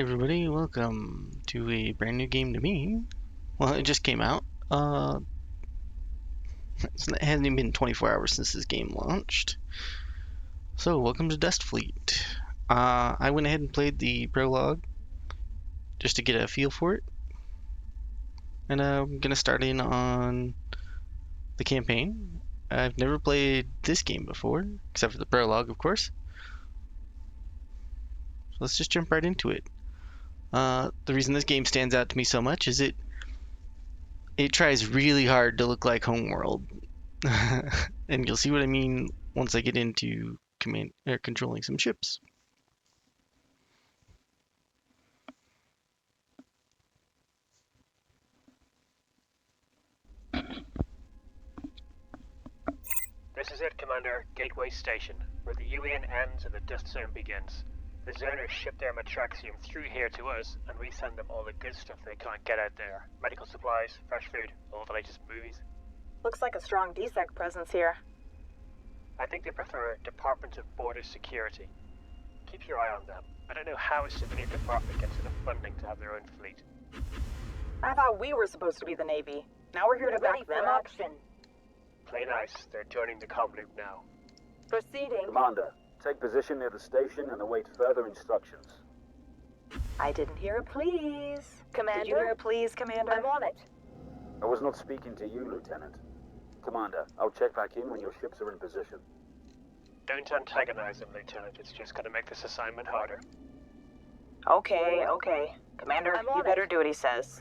Everybody, welcome to a brand new game to me. Well, it just came out. It hasn't even been 24 hours since this game launched. So, welcome to Dust Fleet. I went ahead and played the prologue just to get a feel for it. And I'm gonna start in on the campaign. I've never played this game before, except for the prologue, of course. So let's just jump right into it. The reason this game stands out to me so much is it tries really hard to look like Homeworld. And you'll see what I mean once I get into controlling some ships. This is it, Commander. Gateway Station, where the UN ends and the Dust Zone begins. The Zoners ship their Matraxium through here to us, and we send them all the good stuff they can't get out there. Medical supplies, fresh food, all the latest movies. Looks like a strong DSEC presence here. I think they prefer Department of Border Security. Keep your eye on them. I don't know how a civilian department gets enough funding to have their own fleet. I thought we were supposed to be the Navy. Now we're here to back them up. Play nice. They're joining the comm loop now. Proceeding. Commander, take position near the station and await further instructions. I didn't hear a please. Commander? Did you hear a please, Commander? I'm on it. I was not speaking to you, Lieutenant. Commander, I'll check back in when your ships are in position. Don't antagonize them, Lieutenant. It's just gonna make this assignment harder. Okay. Commander, I'm on you better it. do what he says.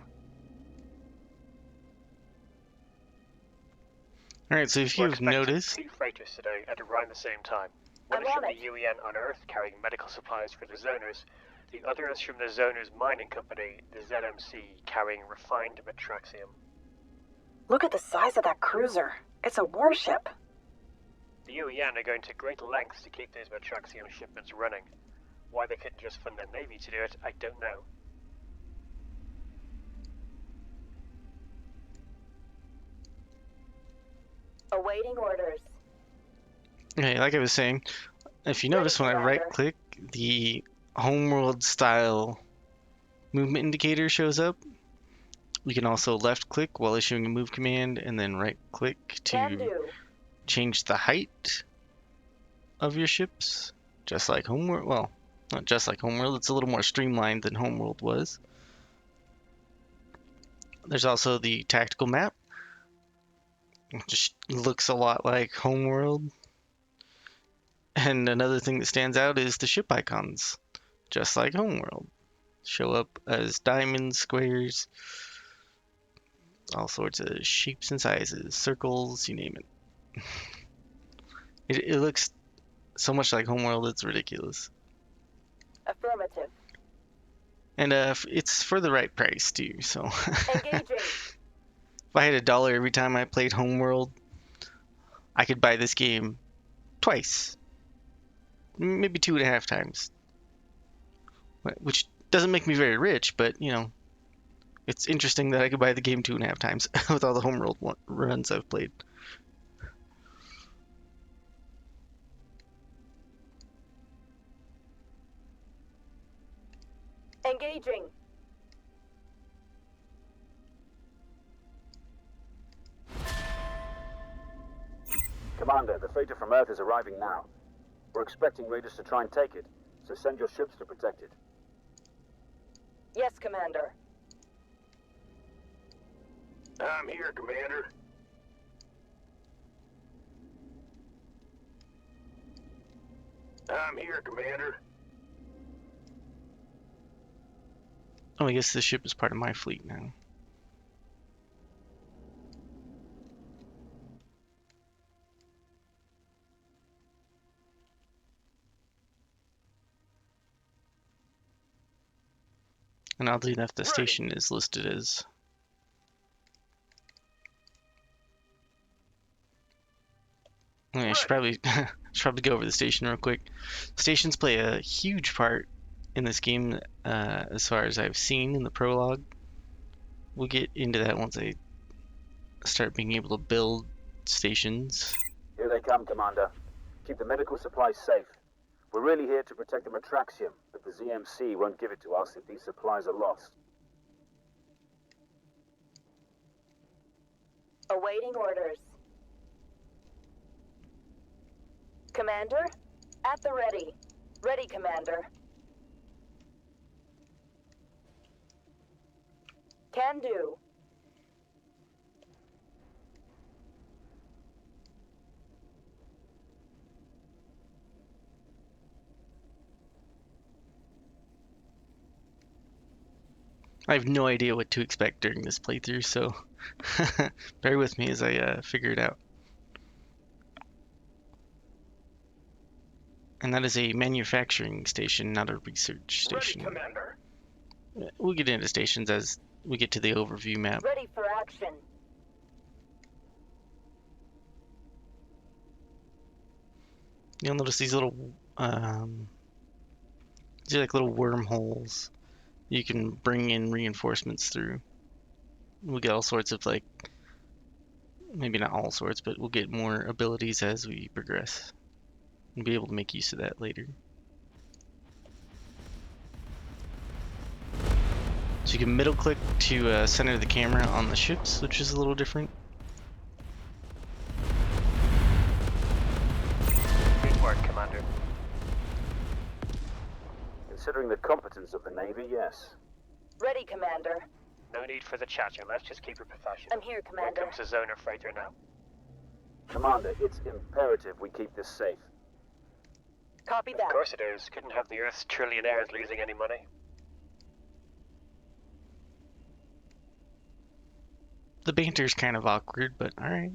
Alright, so if We're you've expecting noticed, 2 freighters today at around the same time. One I'm is from on the UN on Earth carrying medical supplies for the Zoners. The other is from the Zoners mining company, the ZMC, carrying refined Matraxium. Look at the size of that cruiser. It's a warship. The UN are going to great lengths to keep those Matraxium shipments running. Why they couldn't just fund their navy to do it, I don't know. Awaiting orders. okay, like I was saying, if you notice when I right click, the Homeworld style movement indicator shows up. You can also left click while issuing a move command and then right click Can to do. change the height of your ships, just like Homeworld. Well, not just like Homeworld, it's a little more streamlined than Homeworld was. There's also the tactical map. It just looks a lot like Homeworld. And another thing that stands out is the ship icons, just like Homeworld. Show up as diamonds, squares, all sorts of shapes and sizes, circles, you name it. It looks so much like Homeworld, it's ridiculous. Affirmative. And it's for the right price too. So Engaging. if I had $1 every time I played Homeworld, I could buy this game twice, maybe 2.5 times. Which doesn't make me very rich, but you know, it's interesting that I could buy the game 2.5 times with all the Homeworld runs I've played. Engaging. Commander, the freighter from Earth is arriving now. We're expecting raiders to try and take it, so send your ships to protect it. Yes, Commander. I'm here, Commander. I'm here, Commander. Oh, I guess this ship is part of my fleet now. And oddly enough, the station is listed as... I should probably go over the station real quick. Stations play a huge part in this game, as far as I've seen in the prologue. We'll get into that once I start being able to build stations. Here they come, Commander. Keep the medical supplies safe. We're really here to protect the Matraxium, but the ZMC won't give it to us if these supplies are lost. Awaiting orders. Commander, at the ready. Ready, Commander. Can do. I have no idea what to expect during this playthrough, so bear with me as I figure it out. And that is a manufacturing station, not a research station. Ready, Commander. We'll get into stations as we get to the overview map. Ready for action. You'll notice these little, these are like little wormholes you can bring in reinforcements through. We'll get all sorts of, like, maybe not all sorts, but we'll get more abilities as we progress. And be able to make use of that later. So you can middle click to center the camera on the ships, which is a little different. Good work, Commander. Considering the competence of the Navy, yes. Ready, Commander. No need for the chatter. Let's just keep it professional. I'm here, Here Commander. comes the Zoner freighter now. Commander, it's imperative we keep this safe. Copy Of that. course it is. Couldn't have the Earth's trillionaires losing any money. The banter's kind of awkward, but alright.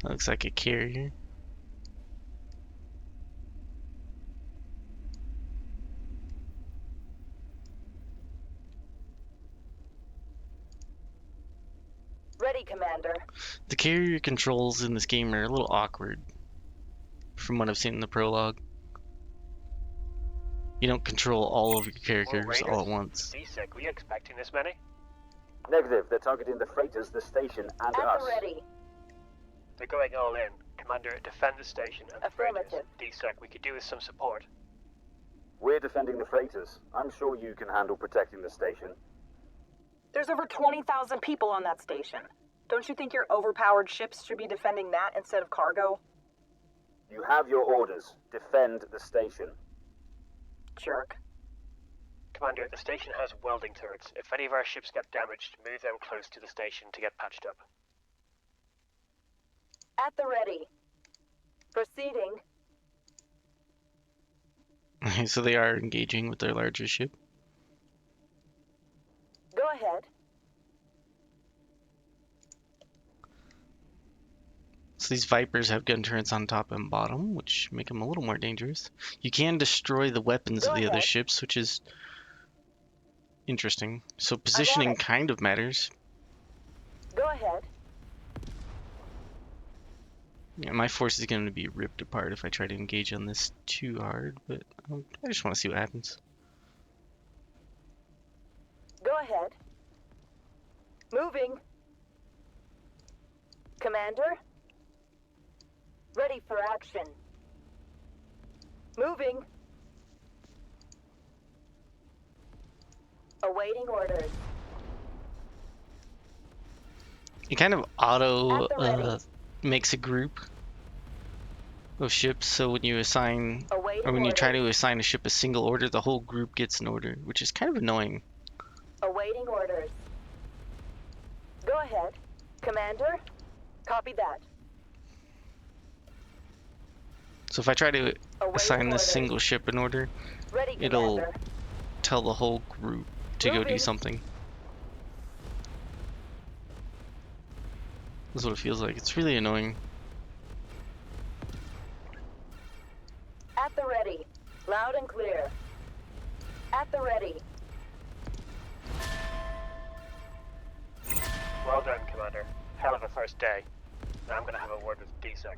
That looks like a carrier. Ready, Commander. The carrier controls in this game are a little awkward from what I've seen in the prologue. You don't control all of your characters all at once. D-Sec, were you expecting this many? Negative, they're targeting the freighters, the station, and At us. the ready. They're going all in. Commander, defend the station and the freighters. Affirmative. D-Sec, we could do with some support. We're defending the freighters. I'm sure you can handle protecting the station. There's over 20,000 people on that station. Don't you think your overpowered ships should be defending that instead of cargo? You have your orders. Defend the station. Jerk. Commander, the station has welding turrets. If any of our ships get damaged, move them close to the station to get patched up. At the ready. Proceeding. So they are engaging with their larger ship. Go ahead. So these Vipers have gun turrets on top and bottom, which make them a little more dangerous. You can destroy the weapons Go of the other ahead. ships, which is interesting. So positioning it. kind of matters. Go ahead. Yeah, my force is going to be ripped apart if I try to engage on this too hard, but I just want to see what happens. Go ahead. Moving. Commander. Ready for action. Moving. Awaiting orders. It kind of auto At the ready. makes a group of ships, so when you assign, Awaiting or when you try orders. to assign a ship a single order, the whole group gets an order, which is kind of annoying. Awaiting orders. Go ahead. Commander. Copy that. So if I try to Awaiting assign this orders. single ship an order, Ready, it'll Commander. tell the whole group to go do Moving. something. That's what it feels like. It's really annoying. At the ready. Loud and clear. At first day. Now I'm gonna have a word with DSEC.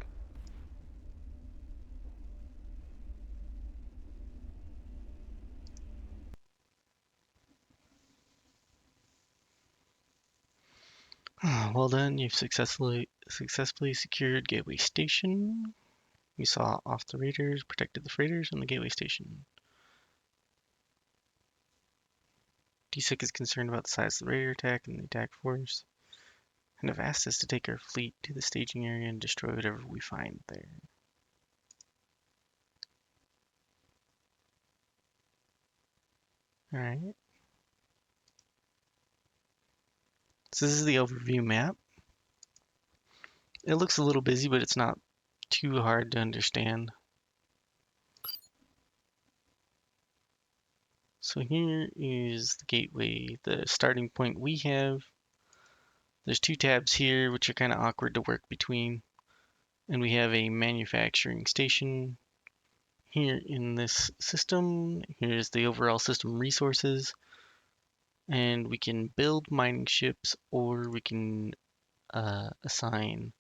Well done, you've successfully secured Gateway Station. We saw off the raiders, protected the freighters and the Gateway Station. DSEC is concerned about the size of the raider attack and the attack force, and have asked us to take our fleet to the staging area and destroy whatever we find there. Alright. So this is the overview map. It looks a little busy, but it's not too hard to understand. So here is the gateway, the starting point we have. There's two tabs here, which are kind of awkward to work between. And we have a manufacturing station here in this system. Here's the overall system resources. And we can build mining ships, or we can assign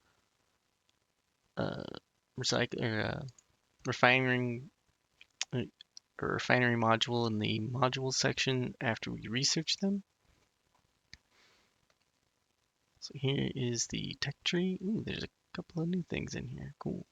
recycle or refining a refinery module in the modules section after we research them. So here is the tech tree. Ooh, there's a couple of new things in here. Cool.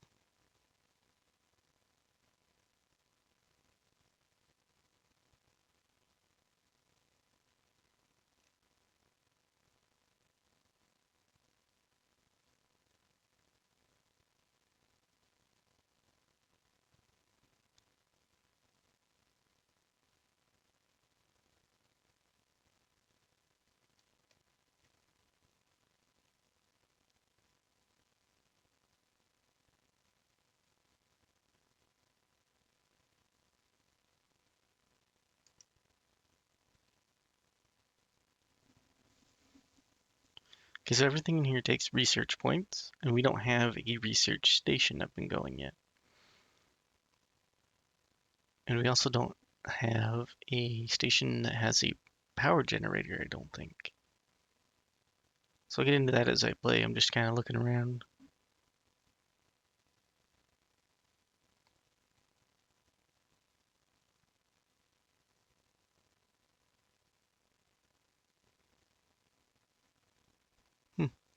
Because everything in here takes research points, and we don't have a research station up and going yet. And we also don't have a station that has a power generator, I don't think. So I'll get into that as I play. I'm just kind of looking around.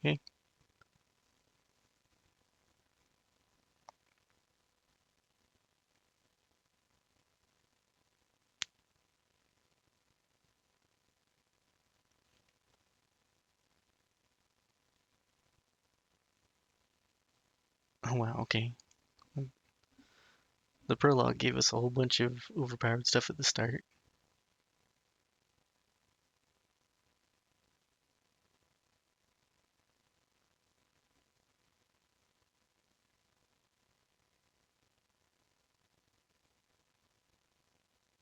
Okay. Oh wow, okay. The prologue gave us a whole bunch of overpowered stuff at the start.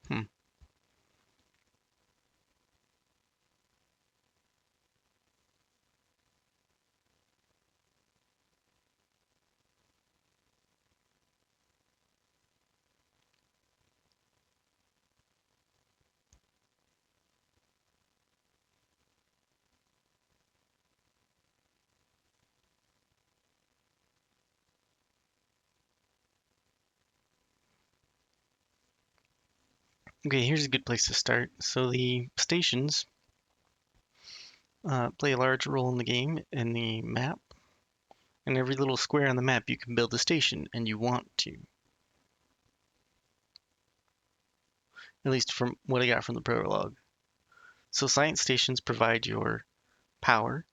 Hmm. Okay, here's a good place to start. So the stations play a large role in the game, in the map. And every little square on the map you can build a station, and you want to. At least from what I got from the prologue. So science stations provide your power,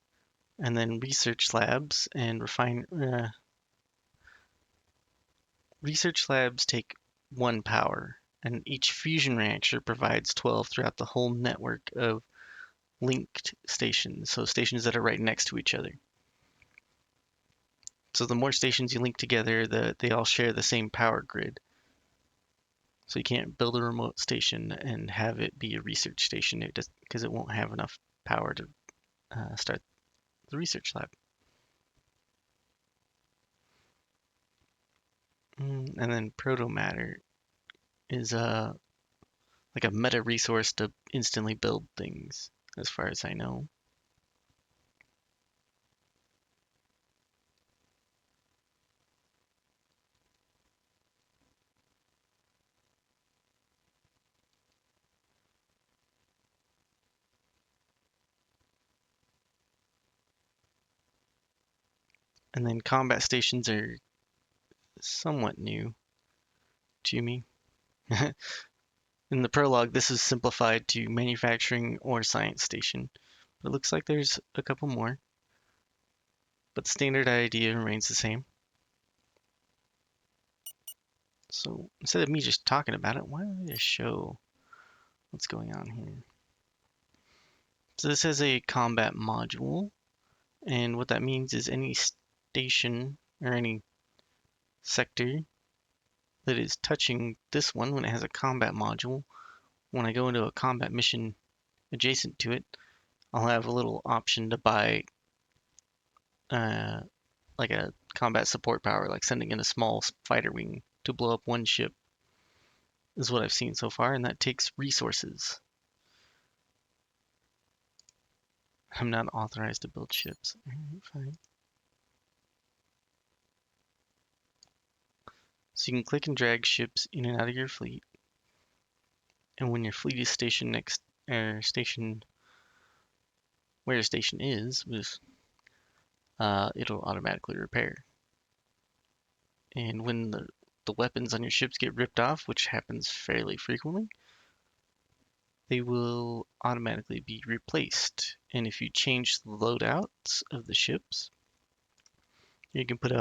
and then research labs and research labs take one power, and each fusion reactor provides 12 throughout the whole network of linked stations, so stations that are right next to each other. So the more stations you link together, they all share the same power grid. So you can't build a remote station and have it be a research station because it won't have enough power to start the research lab. And then proto matter is like a meta resource to instantly build things, as far as I know. And then combat stations are somewhat new to me. In the prologue, this is simplified to manufacturing or science station. But it looks like there's a couple more. But the standard idea remains the same. So instead of me just talking about it, why don't I just show what's going on here? So this has a combat module, and what that means is any station or any sector that is touching this one when it has a combat module, when I go into a combat mission adjacent to it, I'll have a little option to buy uh, like a combat support power, like sending in a small fighter wing to blow up one ship, is what I've seen so far, and that takes resources. I'm not authorized to build ships. Alright, fine. So you can click and drag ships in and out of your fleet, and when your fleet is stationed next, or stationed where a station is, it'll automatically repair. And when the weapons on your ships get ripped off, which happens fairly frequently, they will automatically be replaced. And if you change the loadouts of the ships, you can put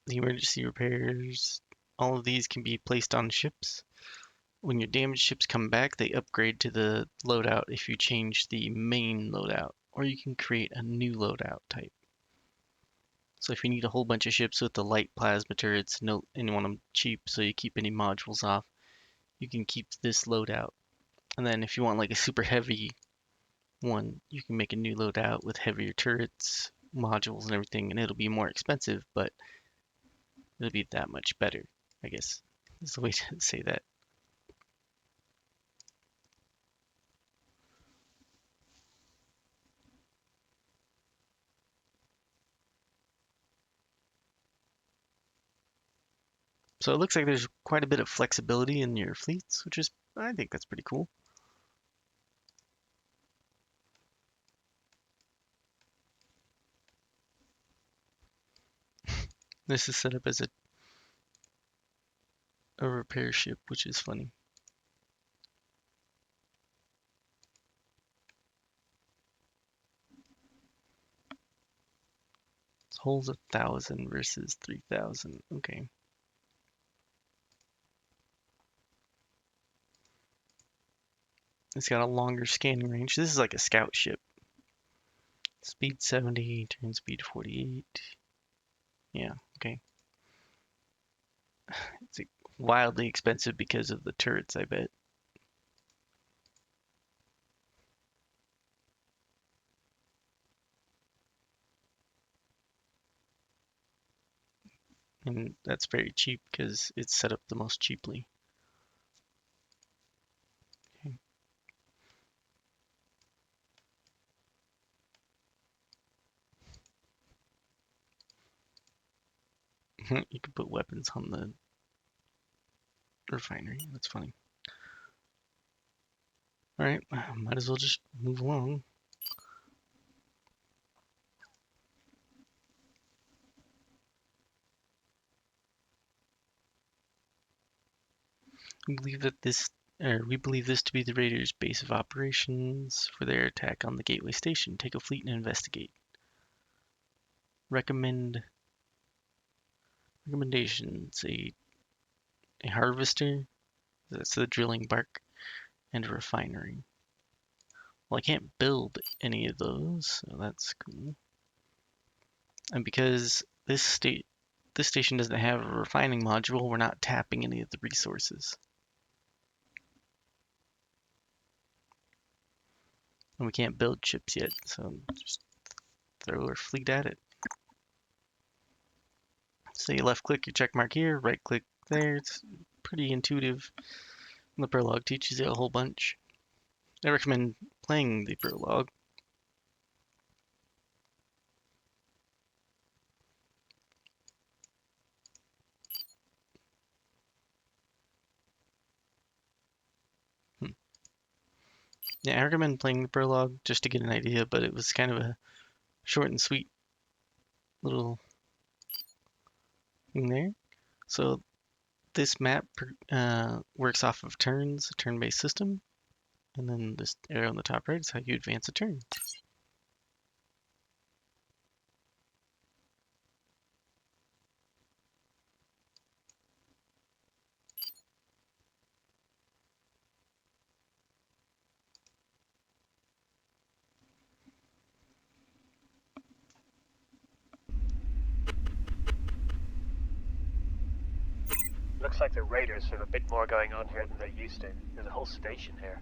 the emergency repairs. All of these can be placed on ships. When your damaged ships come back, they upgrade to the loadout if you change the main loadout, or you can create a new loadout type. So if you need a whole bunch of ships with the light plasma turrets and you want them cheap so you keep any modules off, you can keep this loadout. And then if you want like a super heavy one, you can make a new loadout with heavier turrets, modules, and everything, and it'll be more expensive, but it'll be that much better, I guess is the way to say that. So it looks like there's quite a bit of flexibility in your fleets, which is, I think that's pretty cool. This is set up as a repair ship, which is funny. This holds 1,000 versus 3,000. Okay. It's got a longer scanning range. This is like a scout ship. Speed 70, turn speed 48. Yeah, okay. It's like wildly expensive because of the turrets, I bet. And that's very cheap because it's set up the most cheaply. Okay. You can put weapons on the refinery. That's funny. Alright, might as well just move along. We believe this to be the Raiders' base of operations for their attack on the Gateway Station. Take a fleet and investigate. Recommendations: a harvester, that's the drilling bark, and a refinery. Well, I can't build any of those, so that's cool. And because this station doesn't have a refining module, we're not tapping any of the resources. And we can't build ships yet, so just throw our fleet at it. So you left click your check mark here, right click there. It's pretty intuitive. The prologue teaches you a whole bunch. I recommend playing the prologue. Yeah, I recommend playing the prologue just to get an idea, but it was kind of a Short and sweet little thing there. So this map works off of turns, a turn-based system, and then this arrow on the top right is how you advance a turn. Looks like the raiders have a bit more going on here than they used to. There's a whole station here.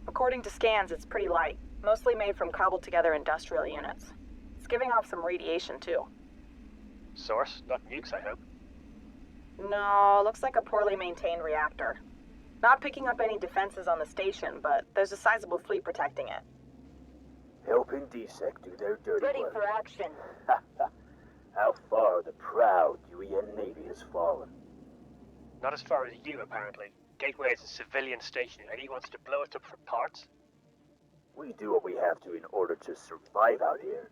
According to scans, it's pretty light, mostly made from cobbled together industrial units. It's giving off some radiation too. Source? Not nukes, I hope. No, looks like a poorly maintained reactor. Not picking up any defenses on the station, but there's a sizable fleet protecting it. Helping DSEC do their dirty Ready work. for action. How far the proud UEN Navy has fallen. Not as far as you, apparently. Gateway is a civilian station, and he wants to blow it up for parts? We do what we have to in order to survive out here.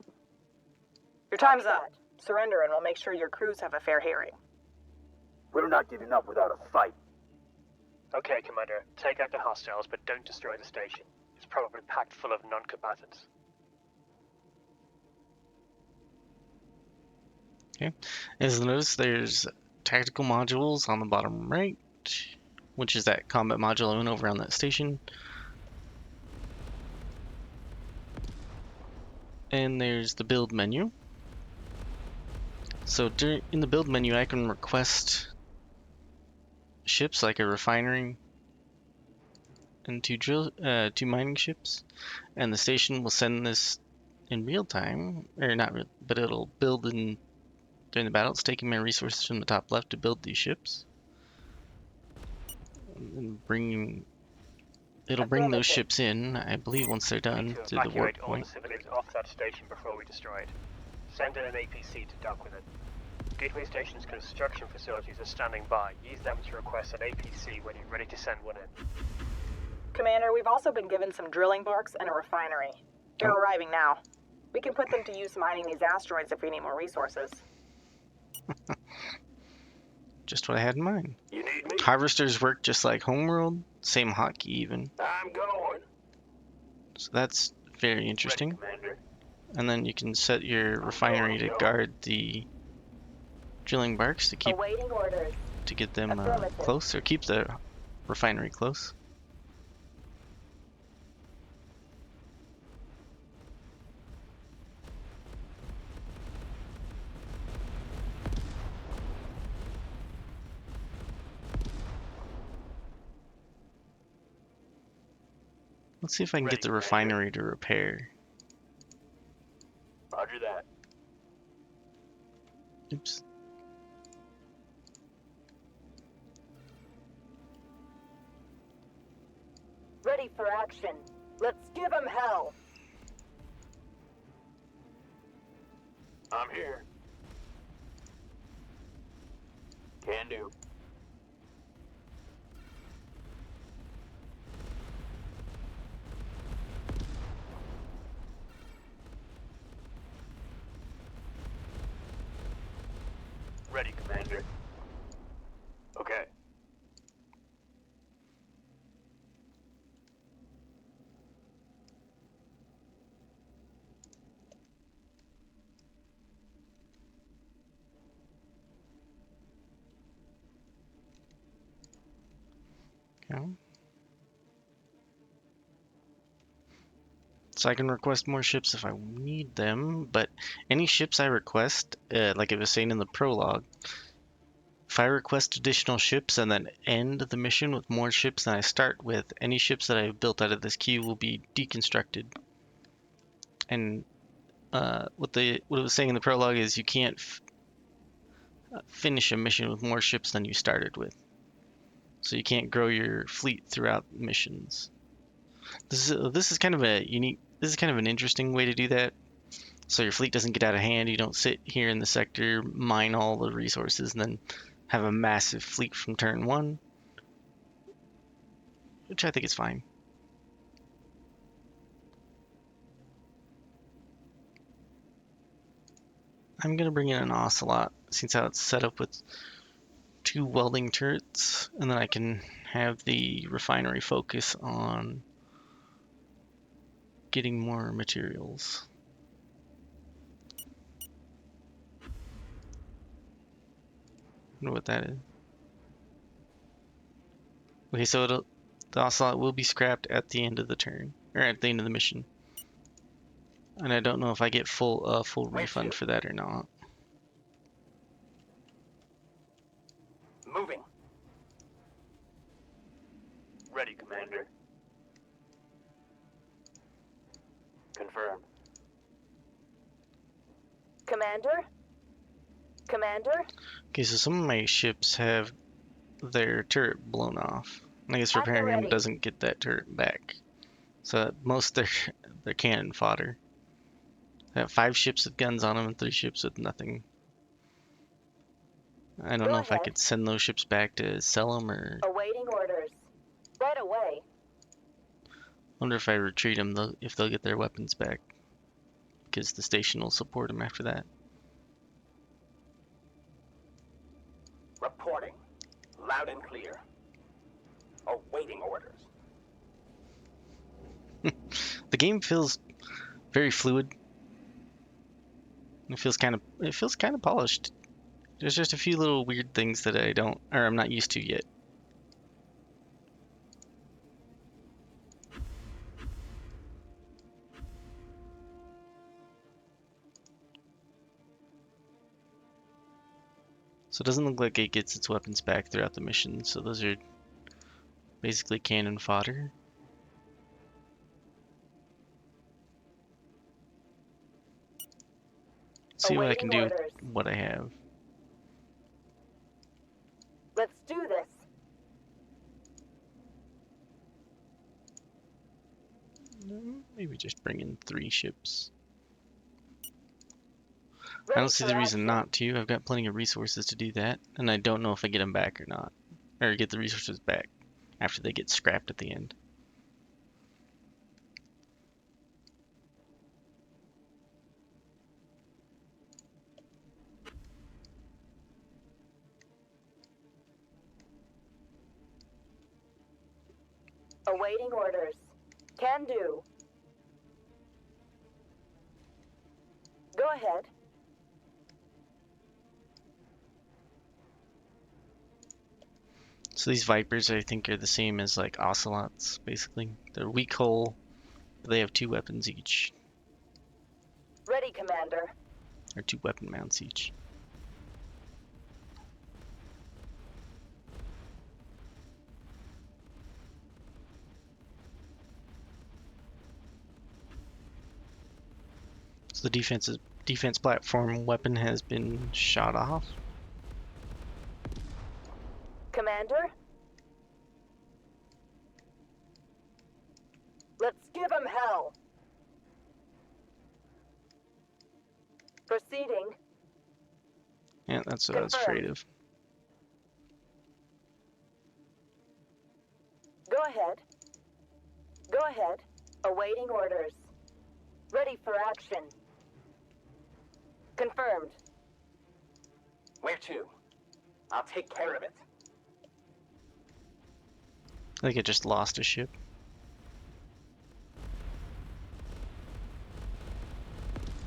Your time's up. Surrender and we'll make sure your crews have a fair hearing. We're not giving up without a fight. Okay, Commander. Take out the hostiles, but don't destroy the station. It's probably packed full of non-combatants. As you notice, there's tactical modules on the bottom right, which is that combat module I went over on that station. And there's the build menu. So in the build menu, I can request ships like a refinery and two mining ships, and the station will send this in real time, or not real, but it'll build in during the battle. It's taking my resources from the top left to build these ships, and it'll bring those ships in, I believe, once they're done Need to through the warp evacuate all point. the civilians off that station before we destroy it. Send in an APC to dock with it. Gateway Station's construction facilities are standing by. Use them to request an APC when you're ready to send one in. Commander, we've also been given some drilling barks and a refinery. They're arriving now. We can put them to use mining these asteroids if we need more resources. Just what I had in mind. You need me? Harvesters work just like Homeworld, same hotkey even. I'm going. So that's very interesting. Ready, Commander. And then you can set your refinery to guard the drilling barks to Awaiting orders. get them Affirmative. close, or keep the refinery close. Let's see if I can get the refinery to repair. Roger that. Oops. Ready for action. Let's give them hell. I'm here. Can do. Ready, Commander. Okay. Okay. So I can request more ships if I need them, but any ships I request, like it was saying in the prologue, if I request additional ships and then end the mission with more ships than I start with, any ships that I've built out of this queue will be deconstructed. And what it was saying in the prologue is you can't finish a mission with more ships than you started with. So you can't grow your fleet throughout missions. This is kind of an interesting way to do that. So your fleet doesn't get out of hand. You don't sit here in the sector, mine all the resources, and then have a massive fleet from turn one, which I think is fine. I'm gonna bring in an ocelot, since how it's set up with 2 welding turrets, and then I can have the refinery focus on getting more materials. Wonder what that is. Okay, so the ocelot will be scrapped at the end of the turn, or at the end of the mission. And I don't know if I get full refund for that or not. Moving. Ready, Commander. Confirmed. Commander? Commander? Okay, so some of my ships have their turret blown off. I guess At the repairing them ready. doesn't get that turret back. So most of their cannon fodder. I have 5 ships with guns on them and 3 ships with nothing. I don't Go know if I ahead. could send those ships back to sell them, or Awaiting orders. Right away. wonder if I retreat them, if they'll get their weapons back. Because the station will support them after that. Reporting. Loud and clear. Awaiting orders. The game feels very fluid. It feels kind of polished. There's just a few little weird things that I'm not used to yet. So it doesn't look like it gets its weapons back throughout the mission. So those are basically cannon fodder. See what I can Awaiting do orders. with what I have. Let's do this. Maybe just bring in 3 ships. I Ready don't see for the reason action. not to. I've got plenty of resources to do that, and I don't know if I get them back or not. Or get the resources back after they get scrapped at the end. Awaiting orders. Can do. Go ahead. So these Vipers, I think, are the same as like Ocelots, basically. They're weak hull, but they have 2 weapons each, Ready, Commander. or 2 weapon mounts each. So the defense platform weapon has been shot off. Commander? Let's give him hell. Proceeding. Yeah, that's what I was Confirmed. afraid of. Go ahead. Go ahead. Awaiting orders. Ready for action. Confirmed. Where to? I'll take care of it. I think I just lost a ship.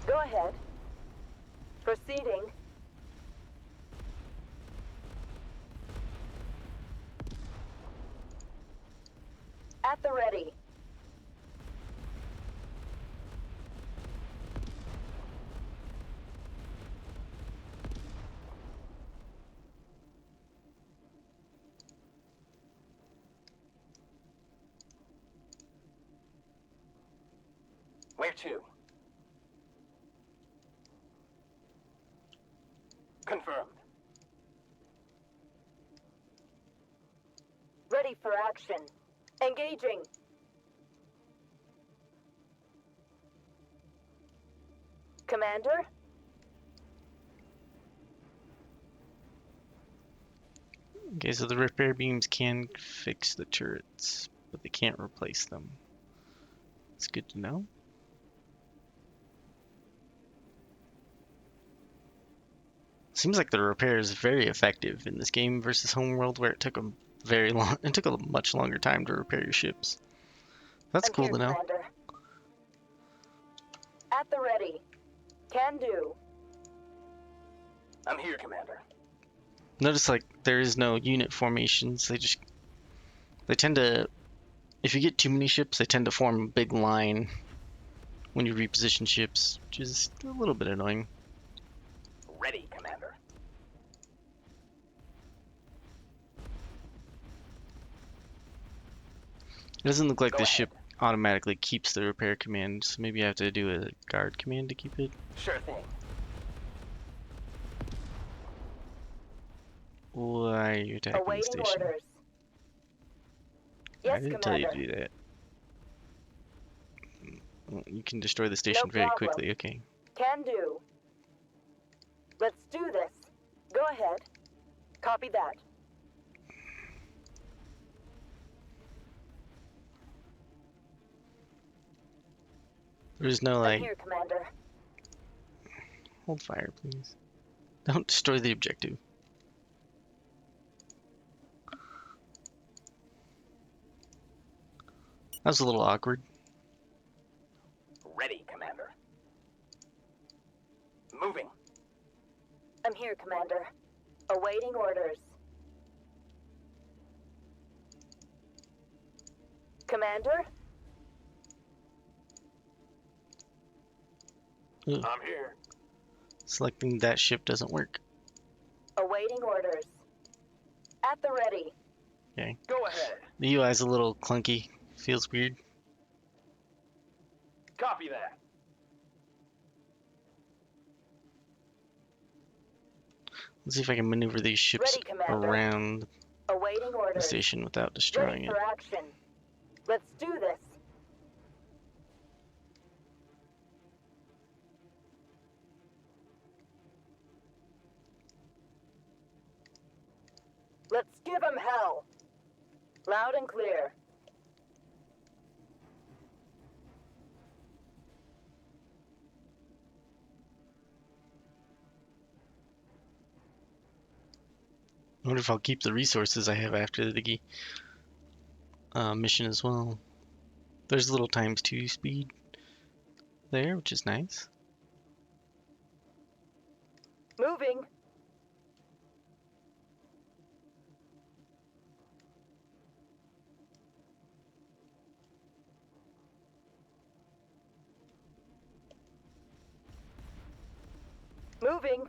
Go ahead. Proceeding. At the ready. Where to? Confirmed. Ready for action. Engaging. Commander? Okay, so the repair beams can fix the turrets, but they can't replace them. It's good to know. seems like the repair is very effective in this game versus Homeworld, where it took a very long. It took a much longer time to repair your ships. That's I'm cool here, to know. Commander. At the ready. Can do. I'm here, Commander. Notice like there is no unit formations. They tend to, if you get too many ships, they tend to form a big line when you reposition ships, which is a little bit annoying. Ready, Commander. It doesn't look like Go this ahead. ship automatically keeps the repair command, so maybe I have to do a guard command to keep it. Sure thing. Why are you attacking the Awaiting station? orders. I Yes, didn't tell you Commander. to do that. Well, you can destroy the station very problem. quickly, okay. Can do. Let's do this. Go ahead. Copy that. There's no I'm like, here, Commander. hold fire please. Don't destroy the objective. That was a little awkward. Ready, Commander. Moving. I'm here, Commander. Awaiting orders. Commander? Ugh. I'm here. Selecting that ship doesn't work. Awaiting orders. At the ready. Go ahead. The UI is a little clunky. Feels weird. Copy that. Let's see if I can maneuver these ships Ready, Commander. around Awaiting the orders. station without destroying Ready it. for action. Let's do this. Let's give 'em hell. Loud and clear. I wonder if I'll keep the resources I have after the mission as well. There's a little ×2 speed there, which is nice. Moving. Moving.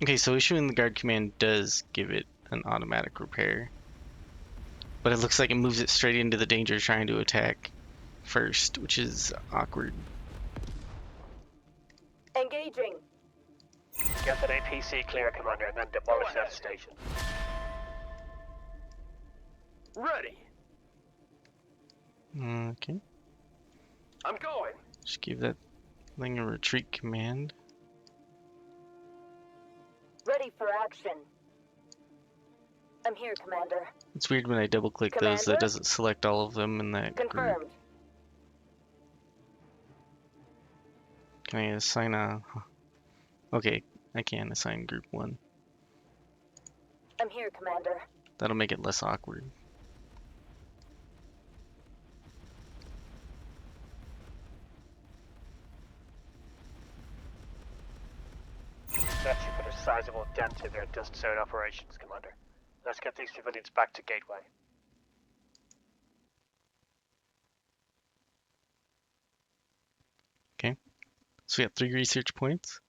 Okay, so issuing the guard command does give it an automatic repair. But it looks like it moves it straight into the danger trying to attack first, which is awkward. Engaging. Get that APC clear, Commander, and then demolish that station. Ready. Okay, I'm going. just give that thing a retreat command. Ready for action. I'm here, Commander. It's weird when I double click those that Commander? doesn't select all of them in that group. Confirmed. Can I assign a... Okay, I can assign group 1. I'm here, Commander. That'll make it less awkward. That should put a sizable dent in their dust zone operations, Commander. Let's get these civilians back to Gateway. Okay, so we got 3 research points.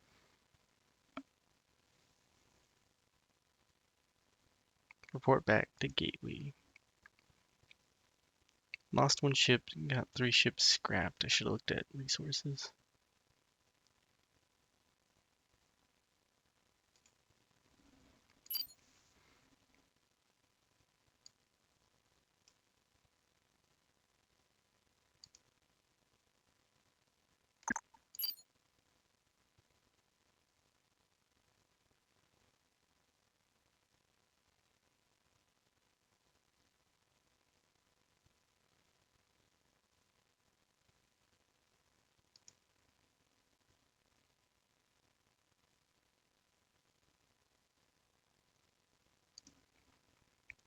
Report back to Gateway. Lost 1 ship, got 3 ships scrapped. I should have looked at resources.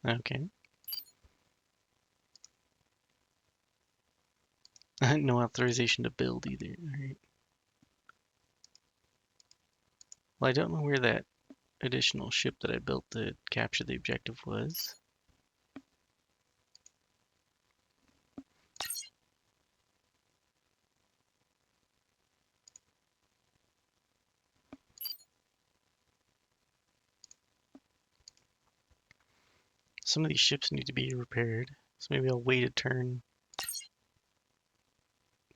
Okay. No authorization to build either. Alright. Well, I don't know where that additional ship that I built to capture the objective was. Some of these ships need to be repaired, so maybe I'll wait a turn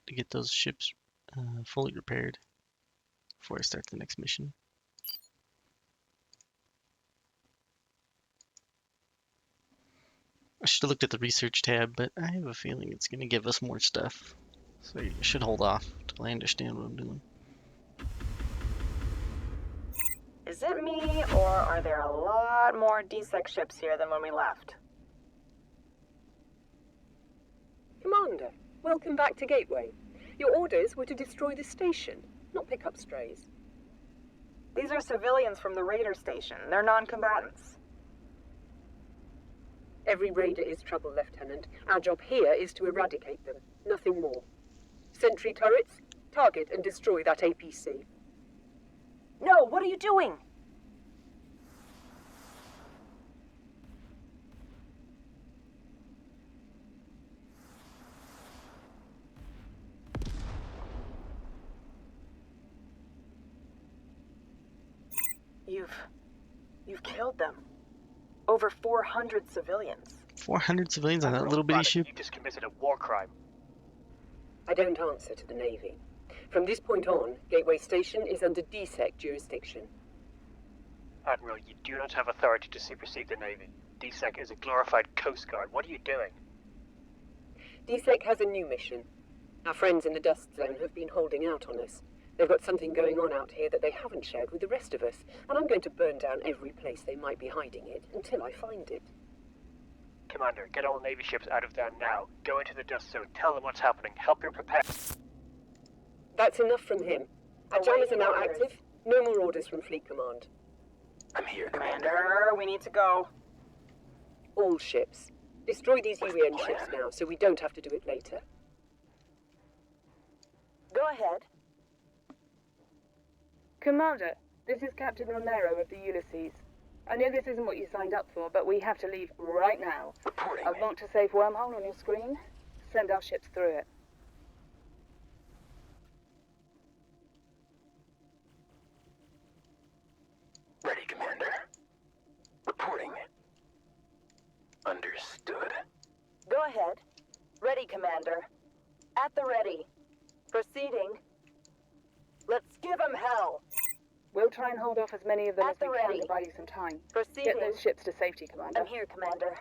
to get those ships fully repaired before I start the next mission. I should have looked at the research tab, but I have a feeling it's going to give us more stuff. So I should hold off till I understand what I'm doing. Is it me, or are there a lot more DSEC ships here than when we left? Commander, welcome back to Gateway. Your orders were to destroy the station, not pick up strays. These are civilians from the Raider station. They're non-combatants. Every raider is trouble, Lieutenant. Our job here is to eradicate them, nothing more. Sentry turrets, target and destroy that APC. No, what are you doing? You've killed them. Over 400 civilians. 400 civilians on that Admiral little bitty Braddock, ship? You just committed a war crime. I don't answer to the Navy. From this point on, Gateway Station is under DSEC jurisdiction. Admiral, you do not have authority to supersede the Navy. DSEC is a glorified Coast Guard. What are you doing? DSEC has a new mission. Our friends in the Dust Zone have been holding out on us. They've got something going on out here that they haven't shared with the rest of us, and I'm going to burn down every place they might be hiding it until I find it. Commander, get all Navy ships out of there now. Go into the Dust Zone, tell them what's happening, help them prepare. That's enough from him. Our jammers are now active. No more orders from Fleet Command. I'm here, Commander. Commander, we need to go. All ships. Destroy these What's the UN plan? ships now, so we don't have to do it later. Go ahead. Commander, this is Captain Romero of the Ulysses. I know this isn't what you signed up for, but we have to leave right now. Reporting. I've marked a safe wormhole on your screen. Send our ships through it. Ready, Commander. Reporting. Understood. Go ahead. Ready, Commander. At the ready. Proceeding. Let's give 'em hell. We'll try and hold off as many of them At as we the can ready. to buy you some time. Proceeding. Get those ships to safety, Commander. I'm here, Commander.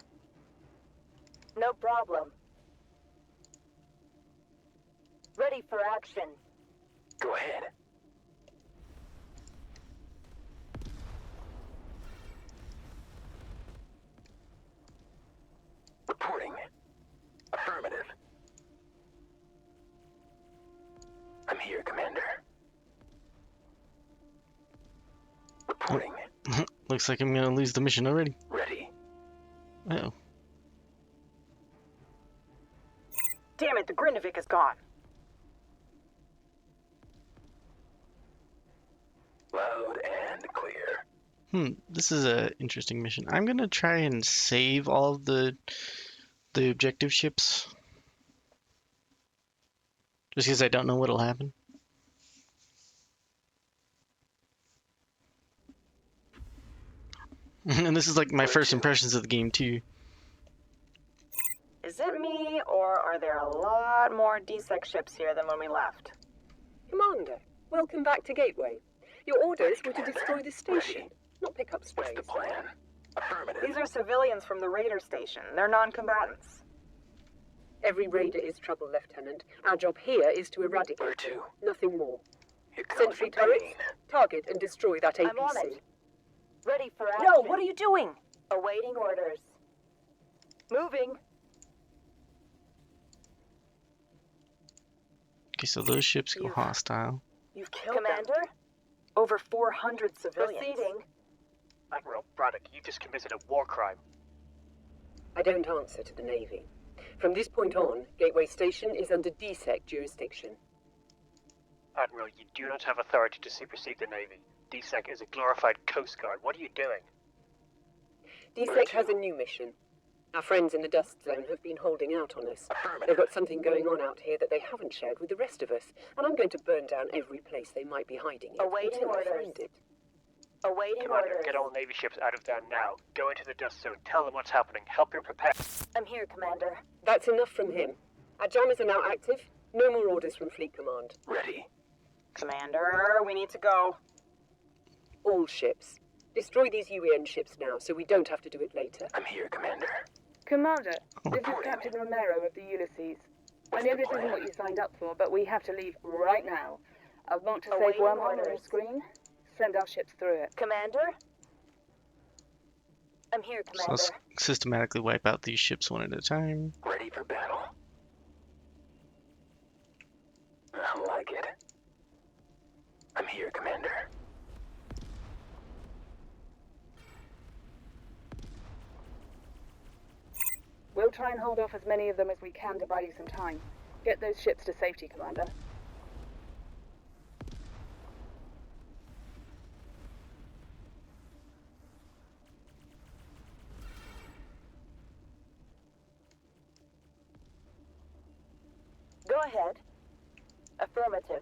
No problem. Ready for action. Go ahead. Reporting. Affirmative. I'm here, Commander. Reporting. Looks like I'm gonna lose the mission already. Ready. Uh-oh. Damn it, the Grindavik is gone. Loud and clear. This is a interesting mission. I'm gonna try and save all of the objective ships. Just because I don't know what'll happen. And this is like my first impressions of the game too. Is it me, or are there a lot more DSEC ships here than when we left? Commander, welcome back to Gateway. Your orders were to Commander. destroy the station, Ready. not pick up What's strays. the plan? Affirmative. These are civilians from the Raider station. They're non-combatants. Every raider is trouble, Lieutenant. Our job here is to Where eradicate to? them, nothing more. Here comes Sentry the turrets, pain. target and destroy that APC. I'm on it. Ready for action. No, what are you doing? Awaiting orders. Moving. Okay, so those ships go You've- hostile. You've killed them. Commander, Over 400 civilians. proceeding. Admiral Braddock, you just committed a war crime. I don't answer to the Navy. From this point on, Gateway Station is under DSEC jurisdiction. Admiral, you do not have authority to supersede the Navy. DSEC is a glorified Coast Guard. What are you doing? DSEC has a new mission. Our friends in the Dust Zone have been holding out on us. They've got something going on out here that they haven't shared with the rest of us, and I'm going to burn down every place they might be hiding in Awaiting until I orders. find it. Awaiting Commander, orders. get all Navy ships out of there now. Go into the Dust Zone. Tell them what's happening. Help your prepare. I'm here, Commander. That's enough from him. Our jammers are now active. No more orders from Fleet Command. Ready. Commander, we need to go. All ships. Destroy these UN ships now, so we don't have to do it later. I'm here, Commander. Commander, this is Captain Romero of the Ulysses. I know this isn't what you signed up for, but we have to leave right now. I want to save Awaiting wormhole on the orders. screen. Send our ships through it. Commander? I'm here, So Commander. let's systematically wipe out these ships one at a time. Ready for battle. I like it. I'm here, Commander. We'll try and hold off as many of them as we can to buy you some time. Get those ships to safety, Commander. Go ahead. Affirmative.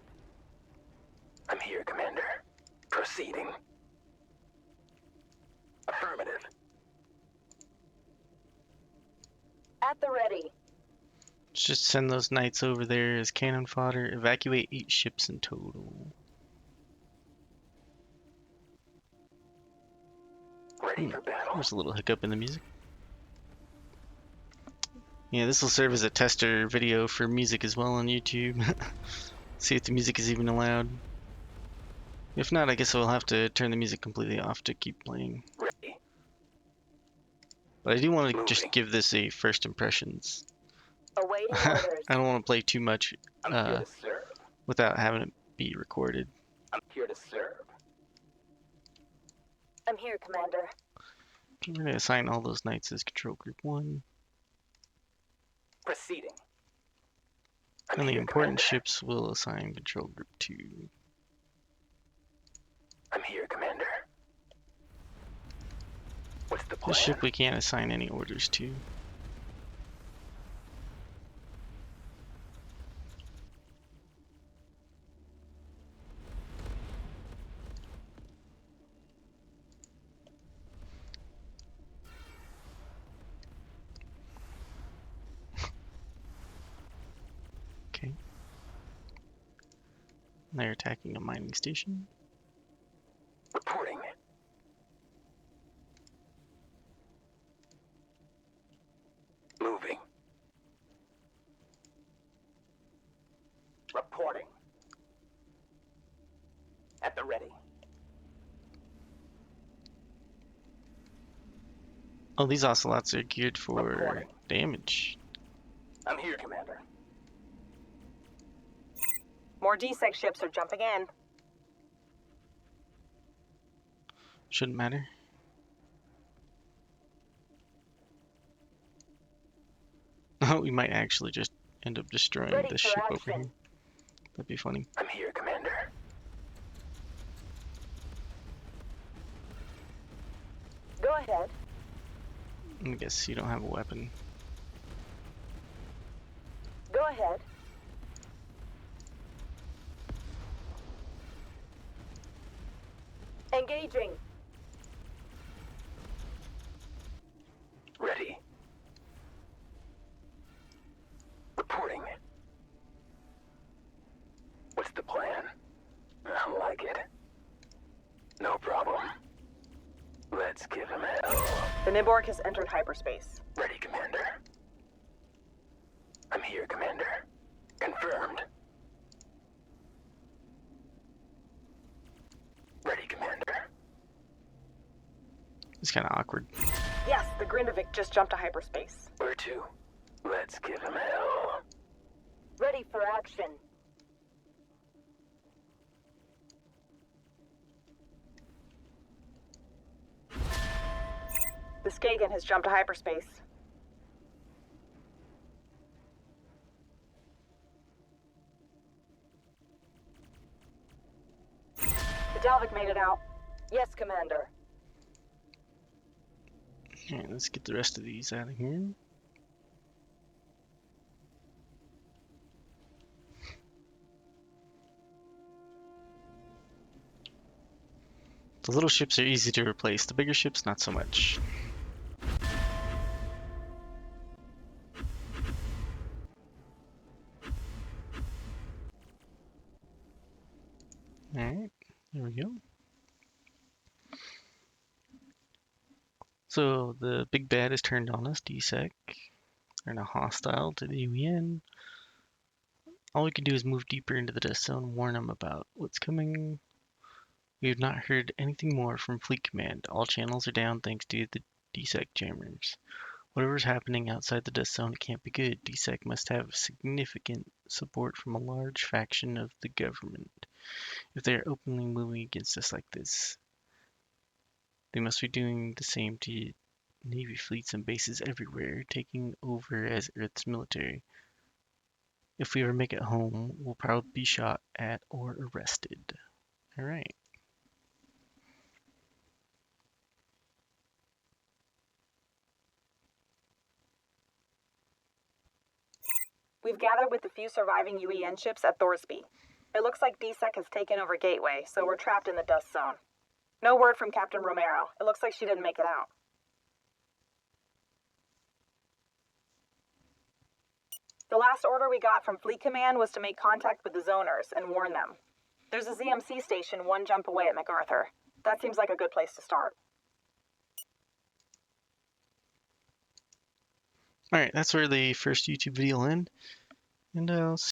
I'm here, Commander. Proceeding. Affirmative. At the ready. Let's just send those knights over there as cannon fodder. Evacuate 8 ships in total. Ready for battle. There's a little hiccup in the music. Yeah, this will serve as a tester video for music as well on YouTube. See if the music is even allowed. If not, I guess I'll have to turn the music completely off to keep playing. Ready. But I do want to Moving. just give this a first impressions. Awaiting I orders. don't want to play too much I'm here to serve. without having it be recorded. I'm here to serve. I'm here, Commander. I'm going to assign all those knights as control group 1. Proceeding. I'm And the here, important Commander. ships will assign control group 2. I'm here, Commander. What's the plan? This ship we can't assign any orders to. Okay. They're attacking a mining station. Reporting. Moving. Reporting. At the ready. Oh, these ocelots are geared for Reporting. damage. I'm here, Commander. More DSEC ships are jumping in. Shouldn't matter. Oh, we might actually just end up destroying Ready this for ship over action. here. That'd be funny. I'm here, Commander. Go ahead. I guess you don't have a weapon. Go ahead. Engaging. Ready. Reporting. What's the plan? I like it. No problem. Let's give him hell. The Niborg has entered hyperspace. Ready, Commander. I'm here, Commander. Confirmed. Ready, Commander. It's kind of awkward. Yes, the Grindavik just jumped to hyperspace. Where to? Let's give him hell. Ready for action. The Skagen has jumped to hyperspace. The Dalvik made it out. Yes, Commander. Alright, let's get the rest of these out of here. The little ships are easy to replace, the bigger ships not so much. Alright, there we go. So the big bad is turned on us, DSEC. They're now hostile to the UN. All we can do is move deeper into the dust zone and warn them about what's coming. We have not heard anything more from Fleet Command. All channels are down thanks to the DSEC jammers. Whatever's happening outside the dust zone, it can't be good. DSEC must have significant support from a large faction of the government. If they are openly moving against us like this, they must be doing the same to Navy fleets and bases everywhere, taking over as Earth's military. If we ever make it home, we'll probably be shot at or arrested. Alright. We've gathered with the few surviving UEN ships at Thorsby. It looks like DSEC has taken over Gateway, so we're trapped in the dust zone. No word from Captain Romero. It looks like she didn't make it out. The last order we got from Fleet Command was to make contact with the zoners and warn them. There's a ZMC station one jump away at MacArthur. That seems like a good place to start. Alright, that's where the first YouTube video will end. And I'll